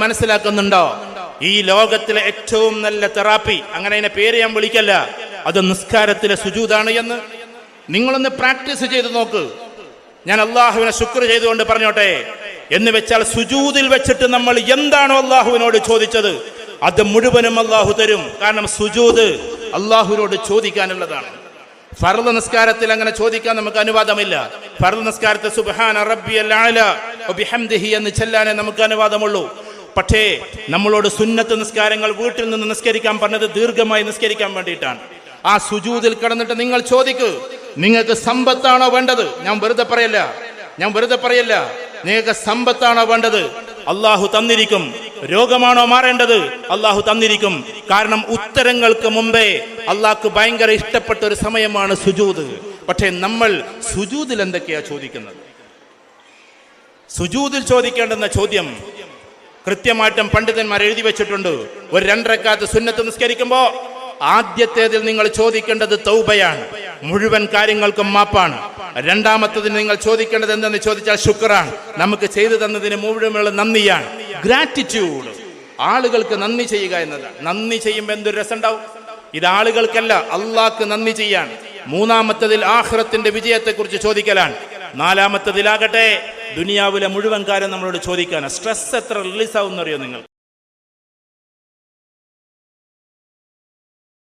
മനസ്സിലാക്കുന്നുണ്ടോ? ഈ ലോകത്തിലെ ഏറ്റവും നല്ല തെറാപ്പി, അങ്ങനെ അതിനെ പേര് ഞാൻ വിളിക്കല്ല, അത് നിസ്കാരത്തിലെ സുജൂദാണ് എന്ന് നിങ്ങളൊന്ന് പ്രാക്ടീസ് ചെയ്ത് നോക്ക്. ഞാൻ അള്ളാഹുവിനെ ശുക്ർ ചെയ്തുകൊണ്ട് പറഞ്ഞോട്ടെ, എന്ന് വെച്ചാൽ സുജൂദിൽ വെച്ചിട്ട് നമ്മൾ എന്താണോ അള്ളാഹുവിനോട് ചോദിച്ചത് അത് മുഴുവനും അള്ളാഹു തരും. കാരണം സുജൂദ് അള്ളാഹുവിനോട് ചോദിക്കാനുള്ളതാണ്. ഫർദ് നിസ്കാരത്തിൽ അങ്ങനെ ചോദിക്കാൻ നമുക്ക് അനുവാദമില്ല. ഫർദ് നിസ്കാരത്തിൽ സുബ്ഹാന റബ്ബിയൽ അഅല വബിഹംദിഹി എന്ന് ചൊല്ലാനേ നമുക്ക് അനുവാദമുള്ളൂ. പക്ഷേ നമ്മളോട് സുന്നത്ത് നിസ്കാരങ്ങൾ വീട്ടിൽ നിന്ന് നിസ്കരിക്കാൻ പറഞ്ഞത് ദീർഘമായി നിസ്കരിക്കാൻ വേണ്ടിയിട്ടാണ്. ആ സുജൂദിൽ കിടന്നിട്ട് നിങ്ങൾ ചോദിക്കൂ, നിങ്ങൾക്ക് സമ്പത്താണോ വേണ്ടത്? ഞാൻ വെറുതെ പറയല്ല. നിങ്ങൾക്ക് സമ്പത്താണോ വേണ്ടത്? അള്ളാഹു തന്നിരിക്കും. രോഗമാണോ മാറേണ്ടത്? അള്ളാഹു തന്നിരിക്കും. കാരണം ഉത്തരങ്ങൾക്ക് മുമ്പേ അള്ളാഹ്ക്ക് ഭയങ്കര ഇഷ്ടപ്പെട്ട ഒരു സമയമാണ് സുജൂദ്. പക്ഷേ നമ്മൾ സുജൂദിൽ എന്തൊക്കെയാ ചോദിക്കുന്നത്? സുജൂദിൽ ചോദിക്കേണ്ടുന്ന ചോദ്യം കൃത്യമായിട്ടും പണ്ഡിതന്മാർ എഴുതി വെച്ചിട്ടുണ്ട്. ഒരു 2 റക്അത്ത് സുന്നത്ത് നിസ്കരിക്കുമ്പോ ആദ്യത്തേതിൽ നിങ്ങൾ ചോദിക്കേണ്ടത് തൗബയാണ്, മുഴുവൻ കാര്യങ്ങൾക്കും മാപ്പാണ്. രണ്ടാമത്തതിന് നിങ്ങൾ ചോദിക്കേണ്ടത് എന്തെന്ന് ചോദിച്ചാൽ ശുക്റാണ്, നമുക്ക് ചെയ്തു തന്നതിന് മുഴുവനുള്ള നന്ദിയാണ്, ഗ്രാറ്റിറ്റ്യൂഡ്. ആളുകൾക്ക് നന്ദി ചെയ്യുക എന്നതാണ്. നന്ദി ചെയ്യുമ്പോൾ എന്തൊരു രസം ഉണ്ടാവും. ഇത് ആളുകൾക്കല്ല, അള്ളാഹ്ക്ക് നന്ദി ചെയ്യാൻ. മൂന്നാമത്തതിൽ ആഖിറത്തിന്റെ വിജയത്തെക്കുറിച്ച് ചോദിക്കലാണ്. നാലാമത്തതിലാകട്ടെ ദുനിയാവിലെ മുഴുവൻ കാര്യം നമ്മളോട് ചോദിക്കാനാണ്. സ്ട്രെസ് എത്ര റിലീസ് ആവുമെന്നറിയോ നിങ്ങൾ?